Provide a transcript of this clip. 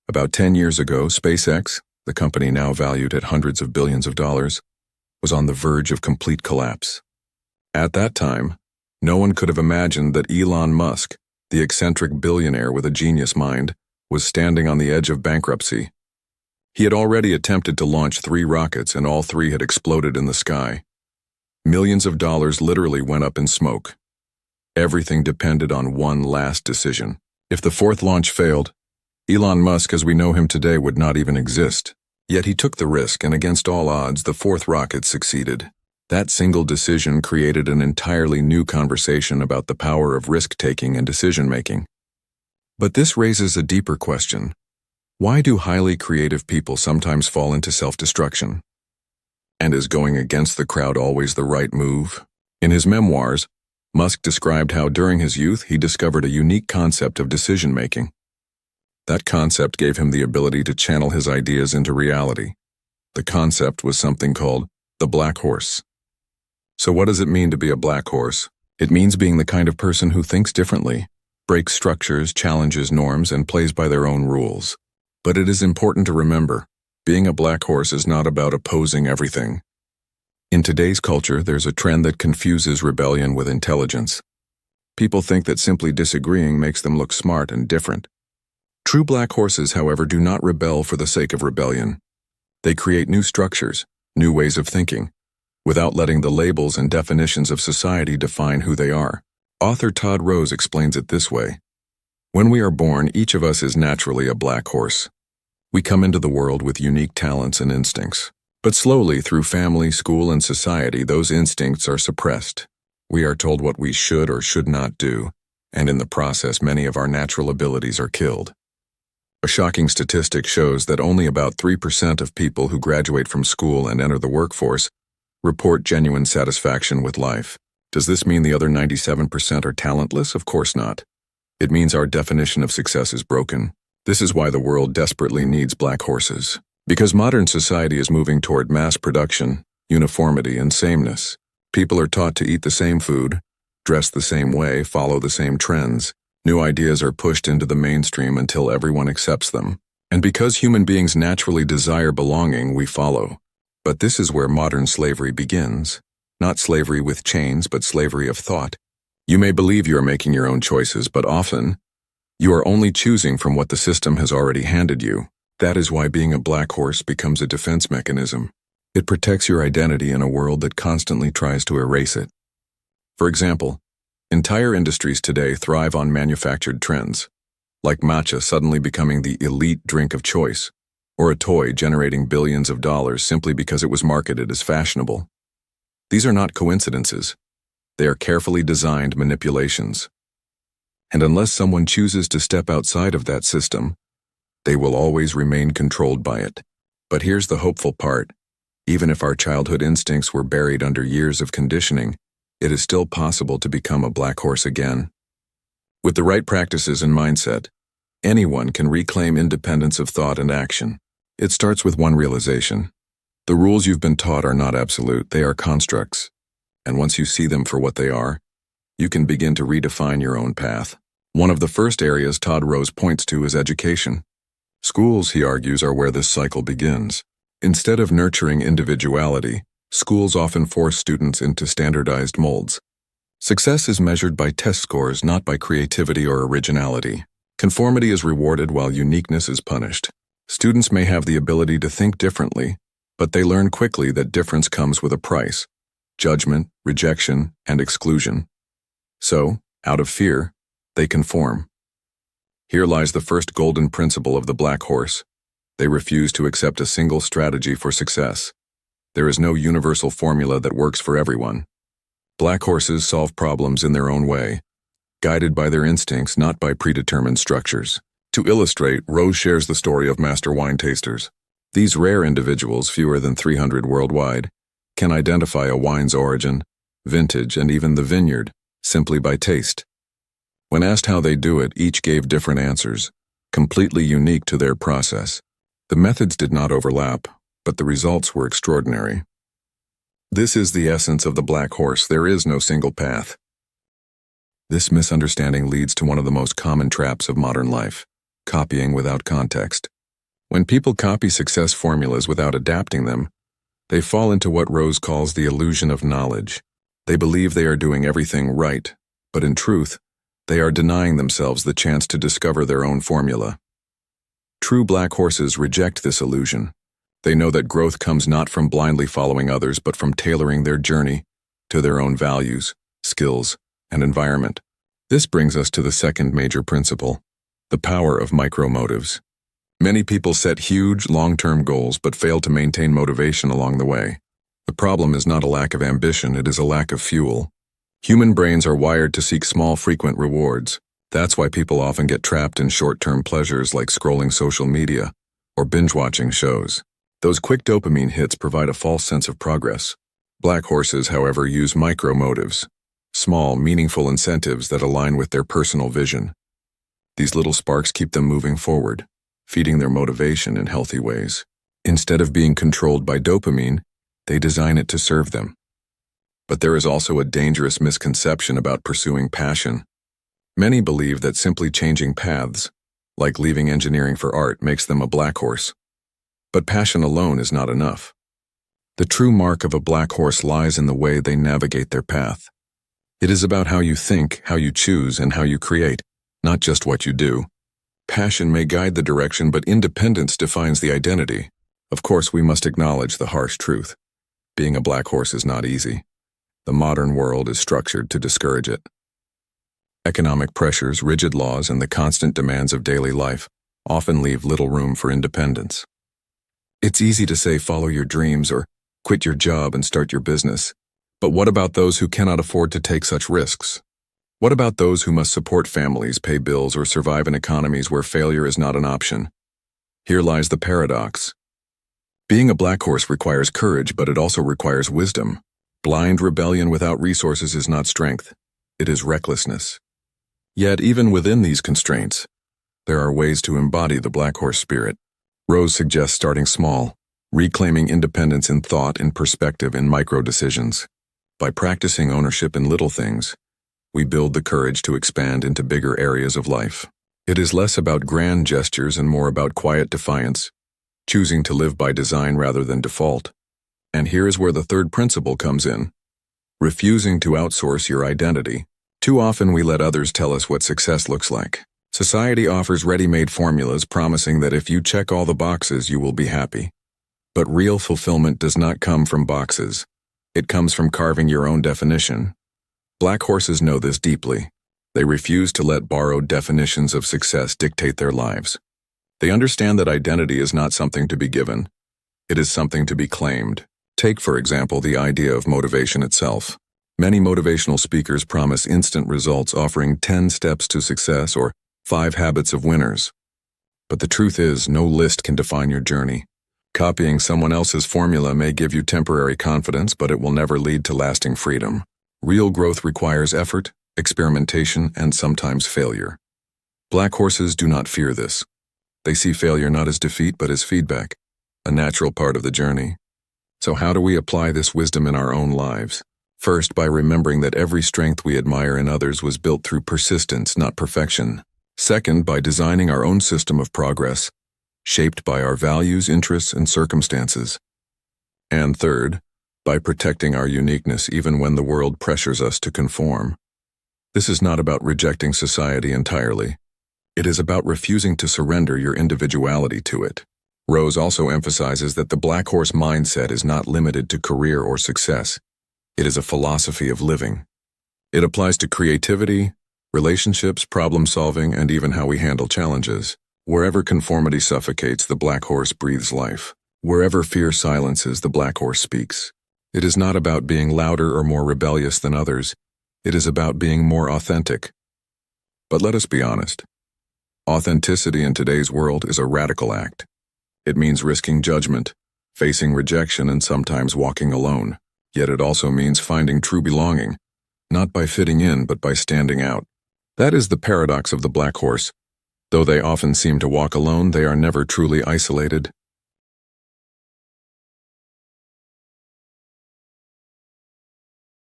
About 10 years ago, SpaceX, the company now valued at hundreds of billions of dollars, was on the verge of complete collapse. At that time, no one could have imagined that Elon Musk, the eccentric billionaire with a genius mind, was standing on the edge of bankruptcy. He had already attempted to launch 3 rockets and all 3 had exploded in the sky. Millions of dollars literally went up in smoke. Everything depended on one last decision. If the 4th launch failed, Elon Musk as we know him today would not even exist. Yet he took the risk, and against all odds, the 4th rocket succeeded. That single decision created an entirely new conversation about the power of risk-taking and decision-making. But this raises a deeper question. Why do highly creative people sometimes fall into self-destruction? And is going against the crowd always the right move? In his memoirs, Musk described how during his youth he discovered a unique concept of decision-making. That concept gave him the ability to channel his ideas into reality. The concept was something called the black horse. So what does it mean to be a black horse? It means being the kind of person who thinks differently, breaks structures, challenges norms, and plays by their own rules. But it is important to remember, being a black horse is not about opposing everything. In today's culture, there's a trend that confuses rebellion with intelligence. People think that simply disagreeing makes them look smart and different. True black horses, however, do not rebel for the sake of rebellion. They create new structures, new ways of thinking, without letting the labels and definitions of society define who they are. Author Todd Rose explains it this way. When we are born, each of us is naturally a black horse. We come into the world with unique talents and instincts. But slowly, through family, school, and society, those instincts are suppressed. We are told what we should or should not do, and in the process, many of our natural abilities are killed. A shocking statistic shows that only about 3% of people who graduate from school and enter the workforce report genuine satisfaction with life. Does this mean the other 97% are talentless? Of course not. It means our definition of success is broken. This is why the world desperately needs black horses. Because modern society is moving toward mass production, uniformity, and sameness. People are taught to eat the same food, dress the same way, follow the same trends. New ideas are pushed into the mainstream until everyone accepts them. And because human beings naturally desire belonging, we follow. But this is where modern slavery begins. Not slavery with chains, but slavery of thought. You may believe you are making your own choices, but often, you are only choosing from what the system has already handed you. That is why being a black horse becomes a defense mechanism. It protects your identity in a world that constantly tries to erase it. For example, entire industries today thrive on manufactured trends, like matcha suddenly becoming the elite drink of choice, or a toy generating billions of dollars simply because it was marketed as fashionable. These are not coincidences. They are carefully designed manipulations. And unless someone chooses to step outside of that system, they will always remain controlled by it. But here's the hopeful part. Even if our childhood instincts were buried under years of conditioning, it is still possible to become a black horse again. With the right practices and mindset, anyone can reclaim independence of thought and action. It starts with one realization. The rules you've been taught are not absolute, they are constructs. And once you see them for what they are, you can begin to redefine your own path. One of the first areas Todd Rose points to is education. Schools, he argues, are where this cycle begins. Instead of nurturing individuality, schools often force students into standardized molds. Success is measured by test scores, not by creativity or originality. Conformity is rewarded while uniqueness is punished. Students may have the ability to think differently, but they learn quickly that difference comes with a price: judgment, rejection, and exclusion. So, out of fear, they conform. Here lies the first golden principle of the black horse. They refuse to accept a single strategy for success. There is no universal formula that works for everyone. Black horses solve problems in their own way, guided by their instincts, not by predetermined structures. To illustrate, Rose shares the story of master wine tasters. These rare individuals, fewer than 300 worldwide, can identify a wine's origin, vintage, and even the vineyard, simply by taste. When asked how they do it, each gave different answers, completely unique to their process. The methods did not overlap, but the results were extraordinary. This is the essence of the black horse. There is no single path. This misunderstanding leads to one of the most common traps of modern life: copying without context. When people copy success formulas without adapting them, they fall into what Rose calls the illusion of knowledge. They believe they are doing everything right, but in truth, they are denying themselves the chance to discover their own formula. True black horses reject this illusion. They know that growth comes not from blindly following others, but from tailoring their journey to their own values, skills, and environment. This brings us to the second major principle, the power of micro-motives. Many people set huge, long-term goals but fail to maintain motivation along the way. The problem is not a lack of ambition, it is a lack of fuel. Human brains are wired to seek small, frequent rewards. That's why people often get trapped in short-term pleasures like scrolling social media or binge-watching shows. Those quick dopamine hits provide a false sense of progress. Black horses, however, use micro-motives, small, meaningful incentives that align with their personal vision. These little sparks keep them moving forward, feeding their motivation in healthy ways. Instead of being controlled by dopamine, they design it to serve them. But there is also a dangerous misconception about pursuing passion. Many believe that simply changing paths, like leaving engineering for art, makes them a black horse. But passion alone is not enough. The true mark of a black horse lies in the way they navigate their path. It is about how you think, how you choose, and how you create, not just what you do. Passion may guide the direction, but independence defines the identity. Of course, we must acknowledge the harsh truth. Being a black horse is not easy. The modern world is structured to discourage it. Economic pressures, rigid laws, and the constant demands of daily life often leave little room for independence. It's easy to say follow your dreams or quit your job and start your business. But what about those who cannot afford to take such risks? What about those who must support families, pay bills, or survive in economies where failure is not an option? Here lies the paradox. Being a black horse requires courage, but it also requires wisdom. Blind rebellion without resources is not strength. It is recklessness. Yet, even within these constraints, there are ways to embody the black horse spirit. Rose suggests starting small, reclaiming independence in thought, in perspective, in micro-decisions. By practicing ownership in little things, we build the courage to expand into bigger areas of life. It is less about grand gestures and more about quiet defiance, choosing to live by design rather than default. And here is where the third principle comes in: refusing to outsource your identity. Too often we let others tell us what success looks like. Society offers ready-made formulas promising that if you check all the boxes, you will be happy. But real fulfillment does not come from boxes. It comes from carving your own definition. Black horses know this deeply. They refuse to let borrowed definitions of success dictate their lives. They understand that identity is not something to be given. It is something to be claimed. Take, for example, the idea of motivation itself. Many motivational speakers promise instant results, offering 10 steps to success or 5 habits of winners. But the truth is, no list can define your journey. Copying someone else's formula may give you temporary confidence, but it will never lead to lasting freedom. Real growth requires effort, experimentation, and sometimes failure. Black horses do not fear this. They see failure not as defeat but as feedback, a natural part of the journey. So how do we apply this wisdom in our own lives? First, by remembering that every strength we admire in others was built through persistence, not perfection. Second, by designing our own system of progress, shaped by our values, interests, and circumstances. And third, by protecting our uniqueness even when the world pressures us to conform. This is not about rejecting society entirely. It is about refusing to surrender your individuality to it. Rose also emphasizes that the black horse mindset is not limited to career or success. It is a philosophy of living. It applies to creativity, relationships, problem-solving, and even how we handle challenges. Wherever conformity suffocates, the black horse breathes life. Wherever fear silences, the black horse speaks. It is not about being louder or more rebellious than others. It is about being more authentic. But let us be honest. Authenticity in today's world is a radical act. It means risking judgment, facing rejection, and sometimes walking alone. Yet it also means finding true belonging, not by fitting in, but by standing out. That is the paradox of the black horse. Though they often seem to walk alone, they are never truly isolated.